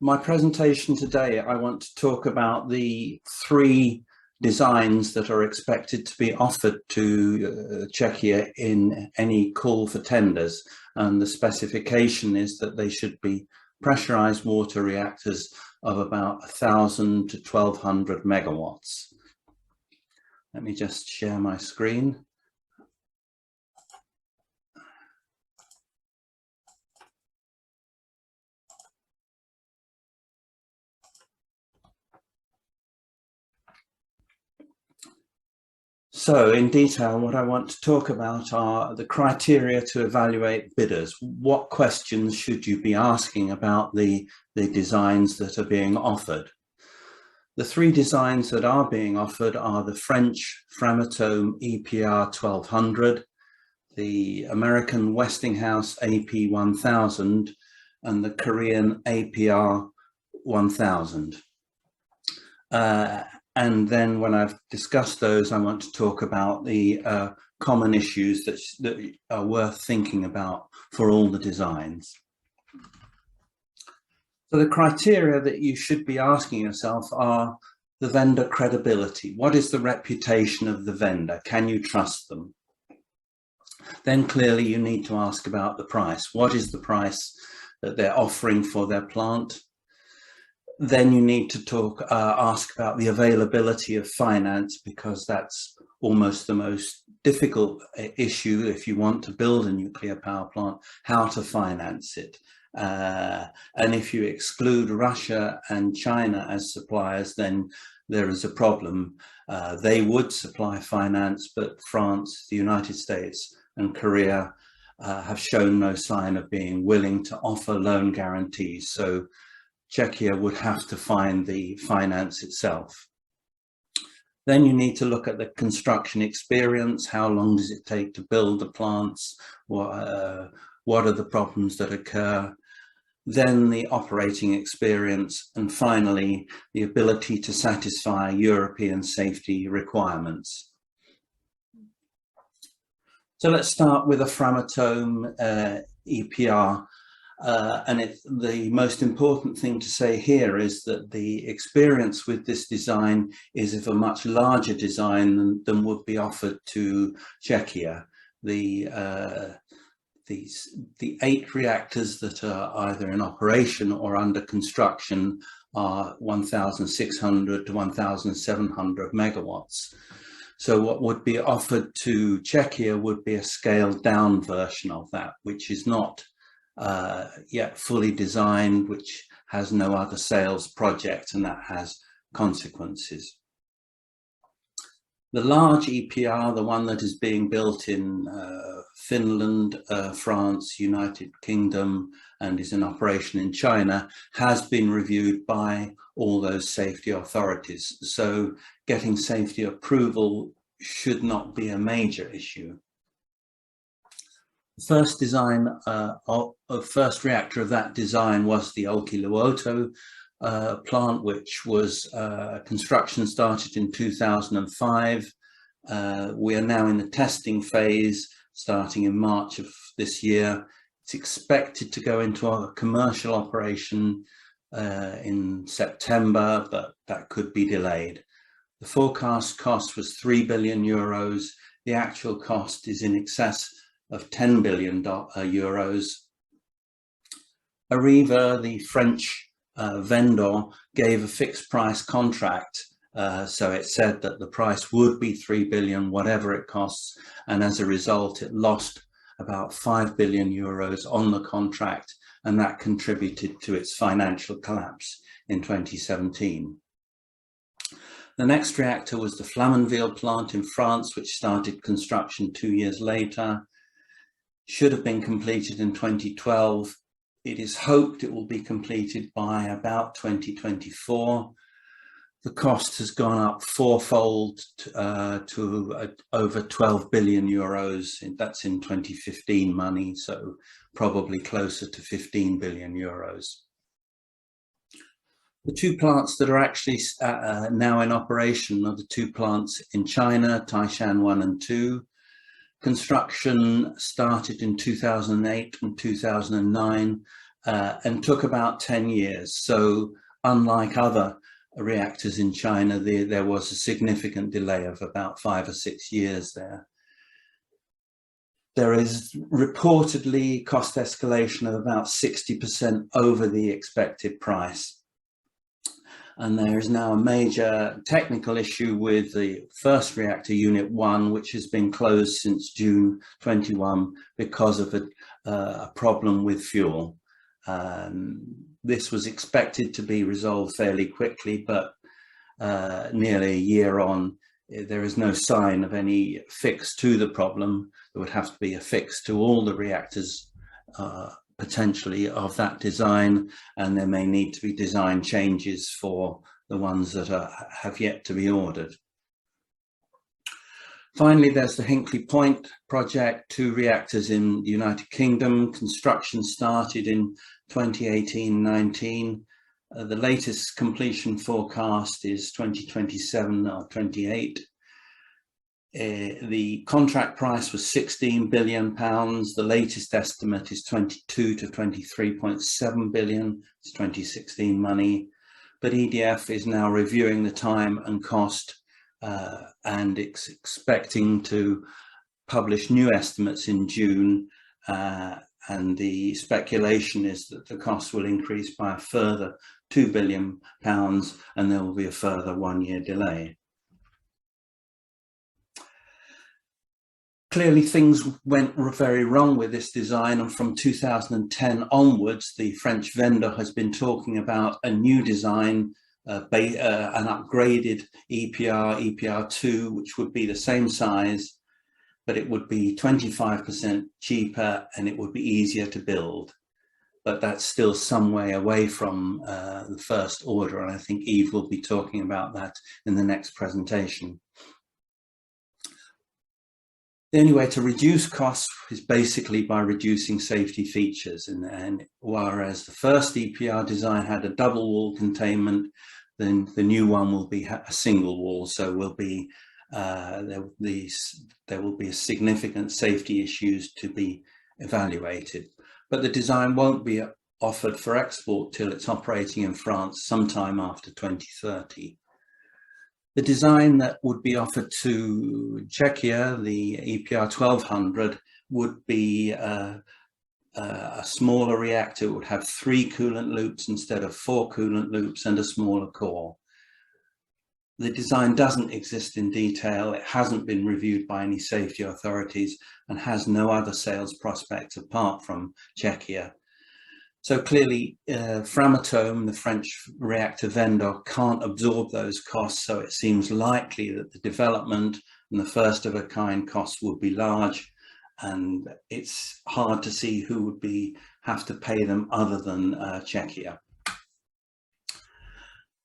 My presentation today, I want to talk about the three designs that are expected to be offered to Czechia in any call for tenders. And the specification is that they should be pressurized water reactors of about 1,000 to 1,200 megawatts. Let me just share my screen. So in detail, what I want to talk about are the criteria to evaluate bidders. What questions should you be asking about the designs that are being offered? The three designs that are being offered are the French FramatomeEPR 1200, the American Westinghouse AP1000, and the Korean APR 1000. And then when I've discussed those, I want to talk about the common issues that are worth thinking about for all the designs. So the criteria that you should be asking yourself are the vendor credibility. What is the reputation of the vendor? Can you trust them? Then clearly you need to ask about the price. What is the price that they're offering for their plant? Then you need to ask about the availability of finance, because that's almost the most difficult issue if you want to build a nuclear power plant, how to finance it. And if you exclude Russia and China as suppliers, then there is a problem. They would supply finance, but France, the United States and Korea have shown no sign of being willing to offer loan guarantees. So Czechia would have to find the finance itself. Then you need to look at the construction experience. How long does it take to build the plants? What are the problems that occur? Then the operating experience, and finally, the ability to satisfy European safety requirements. So let's start with a Framatome EPR. And the most important thing to say here is that the experience with this design is of a much larger design than would be offered to Czechia. The 8 reactors that are either in operation or under construction are 1,600 to 1,700 megawatts. So what would be offered to Czechia would be a scaled down version of that, which is not yet fully designed, which has no other sales project, and that has consequences. The large EPR, the one that is being built in Finland, France, United Kingdom, and is in operation in China, has been reviewed by all those safety authorities. So getting safety approval should not be a major issue. The first design first reactor of that design was the Olkiluoto plant, which was construction started in 2005. We are now in the testing phase, starting in March of this year. It's expected to go into a commercial operation in September, but that could be delayed. The forecast cost was 3 billion euros. The actual cost is in excess of 10 billion euros. Ariva, the French vendor, gave a fixed price contract. So it said that the price would be 3 billion, whatever it costs. And as a result, it lost about 5 billion euros on the contract, and that contributed to its financial collapse in 2017. The next reactor was the Flamanville plant in France, which started construction 2 years later. Should have been completed in 2012. It is hoped it will be completed by about 2024. The cost has gone up fourfold to over 12 billion euros. That's in 2015 money, so probably closer to 15 billion euros. The two plants that are actually now in operation are the two plants in China, Taishan 1 and 2. Construction started in 2008 and 2009. and took about 10 years. So unlike other reactors in China, there was a significant delay of about 5 or 6 years there. There is reportedly cost escalation of about 60% over the expected price. And there is now a major technical issue with the first reactor, Unit 1, which has been closed since June 21 because of a problem with fuel. This was expected to be resolved fairly quickly, but nearly a year on, there is no sign of any fix to the problem. There would have to be a fix to all the reactors potentially of that design, and there may need to be design changes for the ones that have yet to be ordered. Finally, there's the Hinkley Point project, 2 reactors in the United Kingdom. Construction started in 2018-19. The latest completion forecast is 2027 or 28. The contract price was £16 billion. The latest estimate is 22 to 23.7 billion. It's 2016 money. But EDF is now reviewing the time and cost, and it's expecting to publish new estimates in June. And the speculation is that the cost will increase by a further £2 billion, and there will be a further 1-year delay. Clearly, things went very wrong with this design, and from 2010 onwards, the French vendor has been talking about a new design, an upgraded EPR, EPR2, which would be the same size, but it would be 25% cheaper and it would be easier to build. But that's still some way away from the first order, and I think Yves will be talking about that in the next presentation. The only way to reduce costs is basically by reducing safety features, and whereas the first EPR design had a double wall containment, then the new one will be a single wall, so there will be significant safety issues to be evaluated. But the design won't be offered for export till it's operating in France sometime after 2030. The design that would be offered to Czechia, the EPR 1200, would be a smaller reactor. It would have 3 coolant loops instead of 4 coolant loops and a smaller core. The design doesn't exist in detail. It hasn't been reviewed by any safety authorities and has no other sales prospects apart from Czechia. So clearly, Framatome, the French reactor vendor, can't absorb those costs, so it seems likely that the development and the first-of-a-kind costs will be large, and it's hard to see who would have to pay them other than Czechia.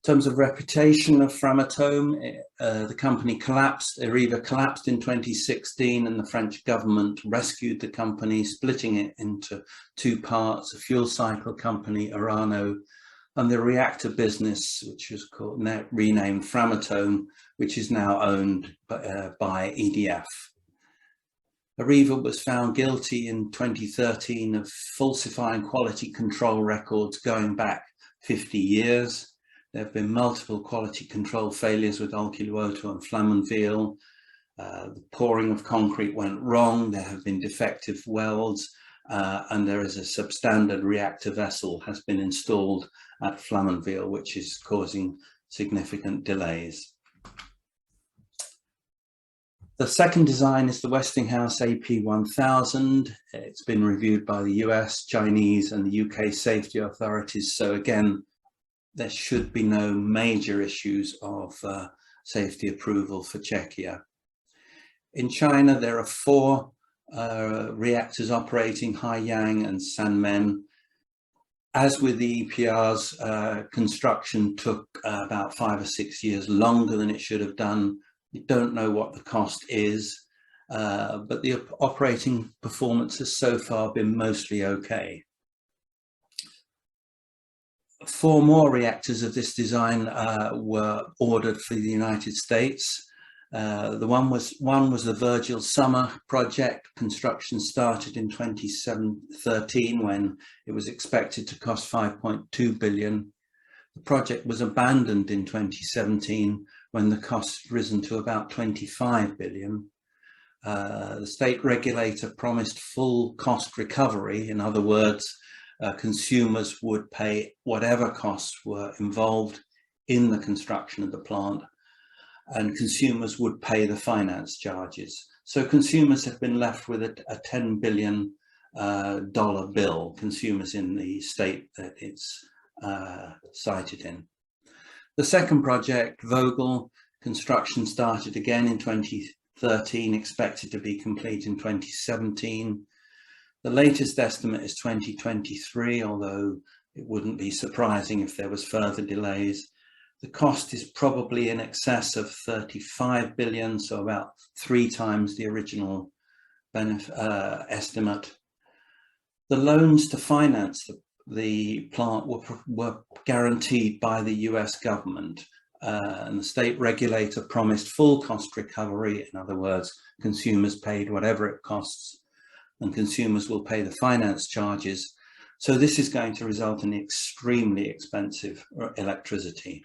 In terms of reputation of Framatome, the company collapsed. Ariva collapsed in 2016, and the French government rescued the company, splitting it into 2 parts: a fuel cycle company, Orano, and the reactor business, which was renamed Framatome, which is now owned by EDF. Ariva was found guilty in 2013 of falsifying quality control records going back 50 years. There have been multiple quality control failures with Olkiluoto and Flamanville. The pouring of concrete went wrong. There have been defective welds, and there is a substandard reactor vessel has been installed at Flamanville, which is causing significant delays. The second design is the Westinghouse AP1000. It's been reviewed by the US, Chinese, and the UK safety authorities. So again, there should be no major issues of safety approval for Czechia. In China, there are 4 reactors operating, Haiyang and Sanmen. As with the EPRs, construction took about 5 or 6 years longer than it should have done. We don't know what the cost is, but the operating performance has so far been mostly okay. 4 more reactors of this design were ordered for the United States. One was the Virgil Summer project. Construction started in 2013 when it was expected to cost 5.2 billion. The project was abandoned in 2017 when the cost had risen to about 25 billion. The state regulator promised full cost recovery. In other words, consumers would pay whatever costs were involved in the construction of the plant, and consumers would pay the finance charges. So consumers have been left with a $10 billion bill, consumers in the state that it's cited in. The second project, Vogel, construction started again in 2013, expected to be complete in 2017. The latest estimate is 2023, although it wouldn't be surprising if there was further delays. The cost is probably in excess of 35 billion, so about 3 times the original estimate. The loans to finance the plant were guaranteed by the US government, and the state regulator promised full cost recovery. In other words, consumers paid whatever it costs, and consumers will pay the finance charges. So this is going to result in extremely expensive electricity.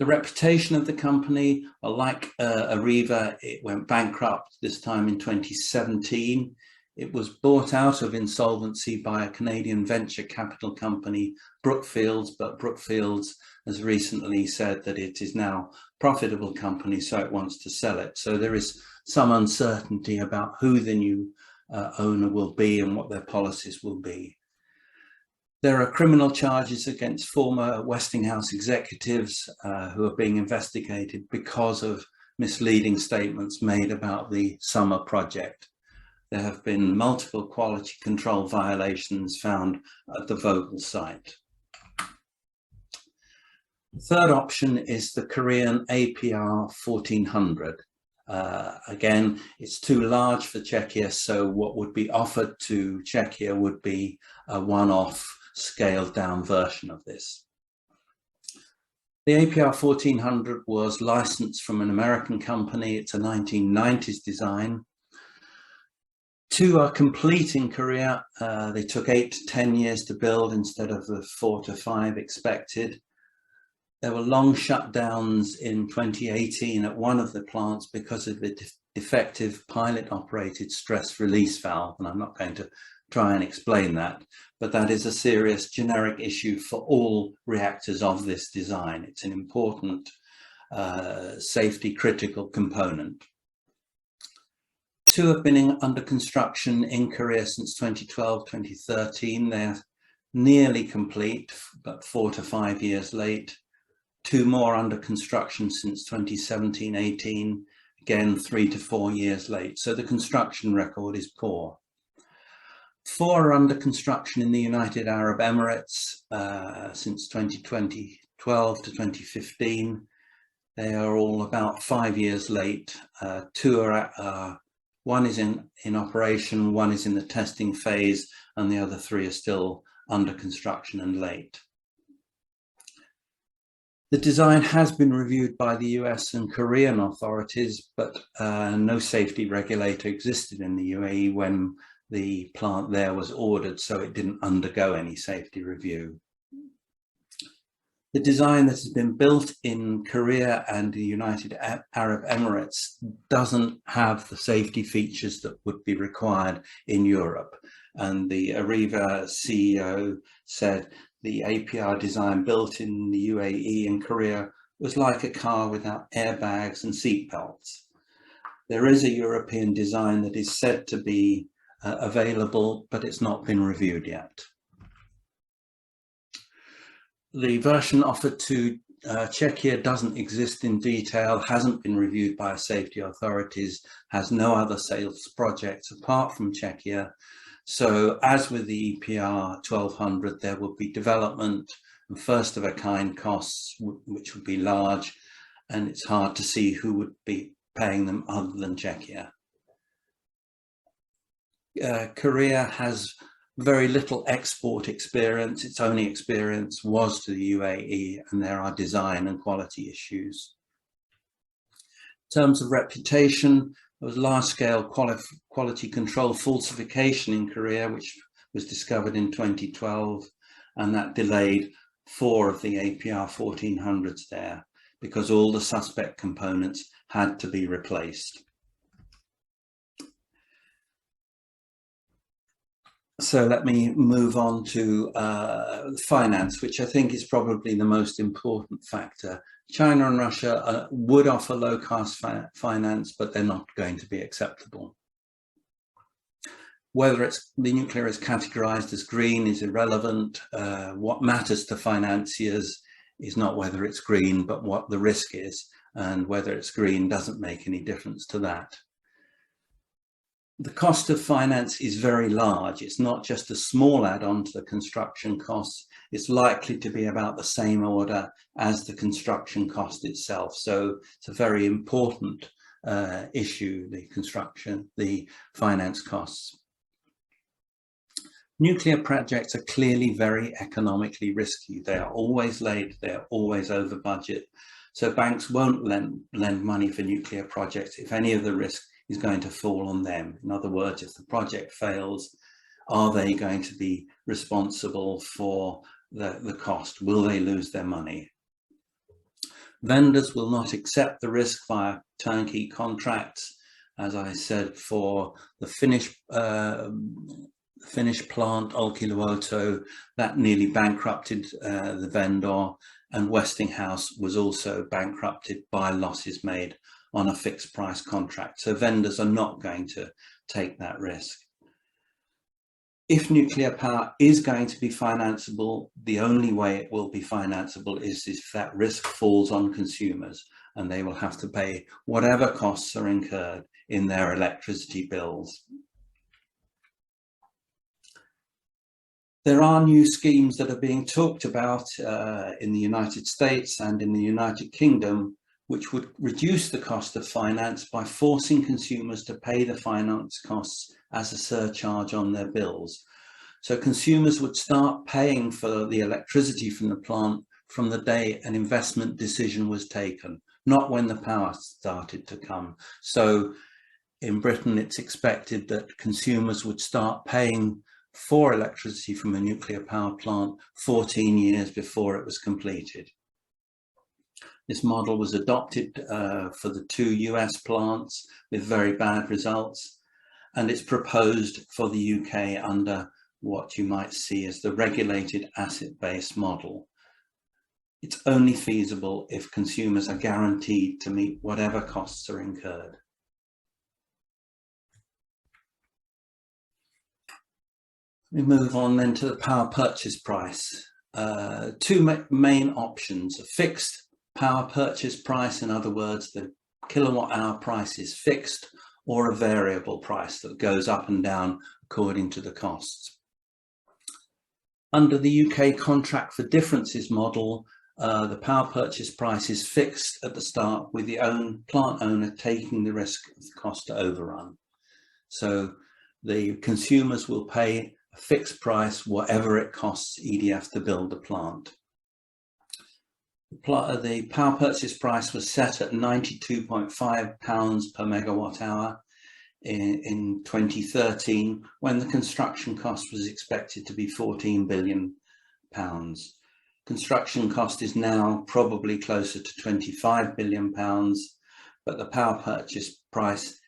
The reputation of the company, like Ariva, it went bankrupt this time in 2017. It was bought out of insolvency by a Canadian venture capital company, Brookfield, but Brookfield has recently said that it is now a profitable company, so it wants to sell it. So there is some uncertainty about who the new owner will be and what their policies will be. There are criminal charges against former Westinghouse executives who are being investigated because of misleading statements made about the Summer project. There have been multiple quality control violations found at the Vogel site. The third option is the Korean APR 1400. Again, it's too large for Czechia, so what would be offered to Czechia would be a one-off scaled down version of this. The APR 1400 was licensed from an American company. It's a 1990s design. 2 are complete in Korea. They took 8 to 10 years to build instead of the 4 to 5 expected. There were long shutdowns in 2018 at one of the plants because of the defective pilot operated stress release valve, and I'm not going to try and explain that, but that is a serious generic issue for all reactors of this design. It's an important safety critical component. 2 have been under construction in Korea since 2012-2013. They're nearly complete, but 4 to 5 years late. 2 more under construction since 2017-18, again 3 to 4 years late. So the construction record is poor. 4 are under construction in the United Arab Emirates since 2012 to 2015. They are all about 5 years late. 2 are, one is in operation, 1 is in the testing phase, and the other 3 are still under construction and late. The design has been reviewed by the US and Korean authorities, but no safety regulator existed in the UAE when the plant there was ordered, so it didn't undergo any safety review. The design that has been built in Korea and the United Arab Emirates doesn't have the safety features that would be required in Europe. And the Ariva CEO said the APR design built in the UAE and Korea was like a car without airbags and seat belts. There is a European design that is said to be available, but it's not been reviewed yet. The version offered to Czechia doesn't exist in detail, hasn't been reviewed by safety authorities, has no other sales projects apart from Czechia. So as with the EPR 1200, there will be development and first of a kind costs, which would be large, and it's hard to see who would be paying them other than Czechia. Korea has very little export experience. Its only experience was to the UAE, and there are design and quality issues. In terms of reputation, there was large-scale quality control falsification in Korea, which was discovered in 2012, and that delayed 4 of the APR 1400s there because all the suspect components had to be replaced. So let me move on to finance, which I think is probably the most important factor. China and Russia would offer low-cost finance, but they're not going to be acceptable. Whether the nuclear is categorized as green is irrelevant. What matters to financiers is not whether it's green, but what the risk is, and whether it's green doesn't make any difference to that. The cost of finance is very large. It's not just a small add-on to the construction costs. It's likely to be about the same order as the construction cost itself. So it's a very important issue, the finance costs. Nuclear projects are clearly very economically risky. They are always late, they're always over budget. So banks won't lend money for nuclear projects if any of the risk is going to fall on them. In other words, if the project fails, are they going to be responsible for the cost? Will they lose their money? Vendors will not accept the risk via turnkey contracts. As I said, for the Finnish plant, Olkiluoto, that nearly bankrupted the vendor, and Westinghouse was also bankrupted by losses made on a fixed price contract. So vendors are not going to take that risk. If nuclear power is going to be financeable, the only way it will be financeable is if that risk falls on consumers, and they will have to pay whatever costs are incurred in their electricity bills. There are new schemes that are being talked about in the United States and in the United Kingdom, which would reduce the cost of finance by forcing consumers to pay the finance costs as a surcharge on their bills. So consumers would start paying for the electricity from the plant from the day an investment decision was taken, not when the power started to come. So in Britain, it's expected that consumers would start paying for electricity from a nuclear power plant 14 years before it was completed. This model was adopted for the 2 US plants with very bad results, and it's proposed for the UK under what you might see as the regulated asset-based model. It's only feasible if consumers are guaranteed to meet whatever costs are incurred. We move on then to the power purchase price. 2 main options: a fixed power purchase price, in other words, the kilowatt hour price is fixed, or a variable price that goes up and down according to the costs. Under the UK contract for differences model, the power purchase price is fixed at the start, with the plant owner taking the risk of the cost overrun. So the consumers will pay a fixed price, whatever it costs EDF to build the plant. The power purchase price was set at £92.5 per megawatt hour in 2013, when the construction cost was expected to be £14 billion. Construction cost is now probably closer to £25 billion, but the power purchase price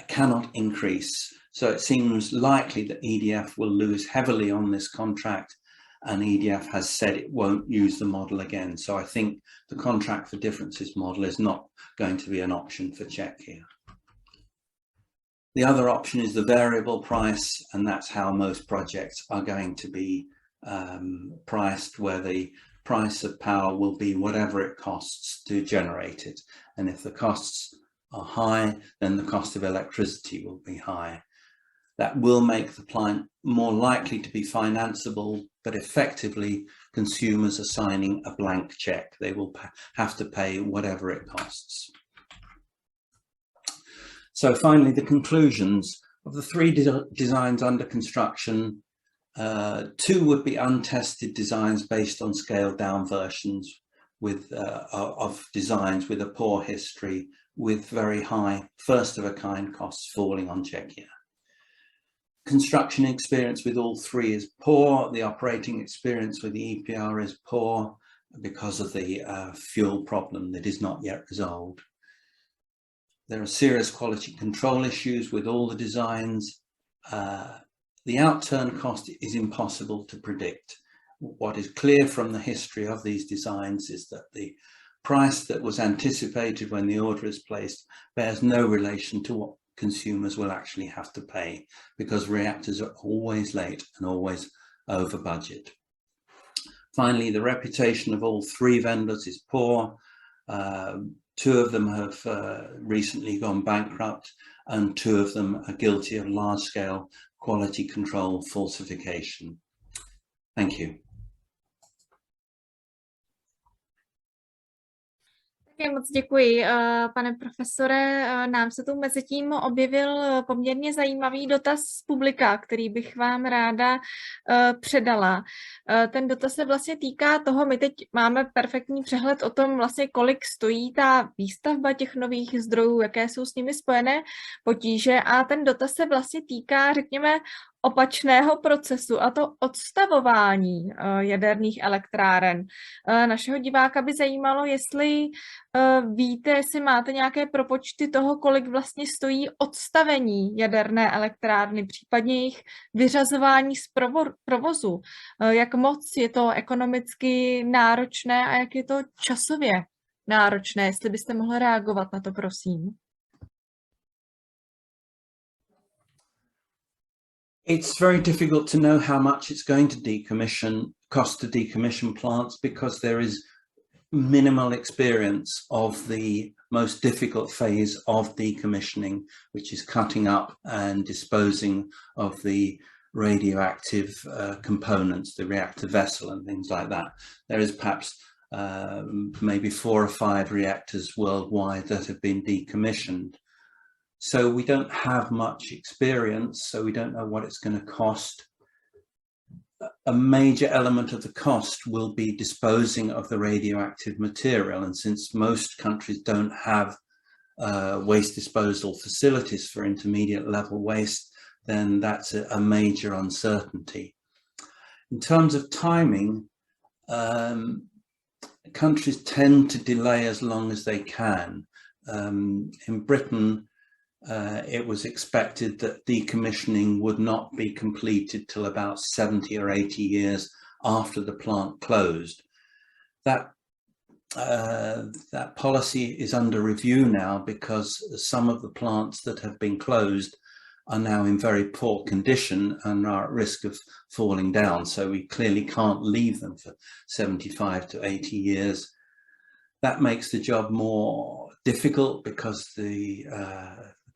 cannot increase. So it seems likely that EDF will lose heavily on this contract, and EDF has said it won't use the model again. So I think the contract for differences model is not going to be an option for Czechia. The other option is the variable price, and that's how most projects are going to be priced, where the price of power will be whatever it costs to generate it. And if the costs are high, then the cost of electricity will be high. That will make the plant more likely to be financeable, but effectively consumers are signing a blank check. They will have to pay whatever it costs. So finally, the conclusions of the 3 designs under construction. 2 would be untested designs based on scaled down versions of designs with a poor history with very high first-of-a-kind costs falling on Czechia. Construction experience with all three is poor. The operating experience with the EPR is poor because of the fuel problem that is not yet resolved. There are serious quality control issues with all the designs. The outturn cost is impossible to predict. What is clear from the history of these designs is that the price that was anticipated when the order is placed bears no relation to what consumers will actually have to pay, because reactors are always late and always over budget. Finally, the reputation of all three vendors is poor. Two of them have recently gone bankrupt, and two of them are guilty of large-scale quality control falsification. Thank you. Moc děkuji, pane profesore. Nám se tu mezi tím objevil poměrně zajímavý dotaz z publika, který bych vám ráda předala. Ten dotaz se vlastně týká toho, my teď máme perfektní přehled o tom, vlastně, kolik stojí ta výstavba těch nových zdrojů, jaké jsou s nimi spojené potíže, a ten dotaz se vlastně týká, řekněme, opačného procesu, a to odstavování jaderných elektráren. Našeho diváka by zajímalo, jestli víte, jestli máte nějaké propočty toho, kolik vlastně stojí odstavení jaderné elektrárny, případně jejich vyřazování z provozu. Jak moc je to ekonomicky náročné a jak je to časově náročné, jestli byste mohli reagovat na to, prosím. It's very difficult to know how much it's going to cost to decommission plants, because there is minimal experience of the most difficult phase of decommissioning, which is cutting up and disposing of the radioactive components, the reactor vessel and things like that. There is perhaps maybe 4 or 5 reactors worldwide that have been decommissioned. So we don't have much experience, so we don't know what it's going to cost. A major element of the cost will be disposing of the radioactive material, and since most countries don't have waste disposal facilities for intermediate level waste, then that's a major uncertainty. In terms of timing, countries tend to delay as long as they can. In Britain, it was expected that decommissioning would not be completed till about 70 or 80 years after the plant closed. That policy is under review now, because some of the plants that have been closed are now in very poor condition and are at risk of falling down. So we clearly can't leave them for 75 to 80 years. That makes the job more difficult, because the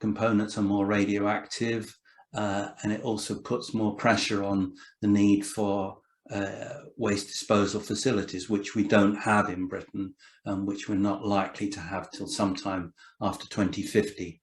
components are more radioactive, and it also puts more pressure on the need for waste disposal facilities, which we don't have in Britain, and which we're not likely to have till sometime after 2050.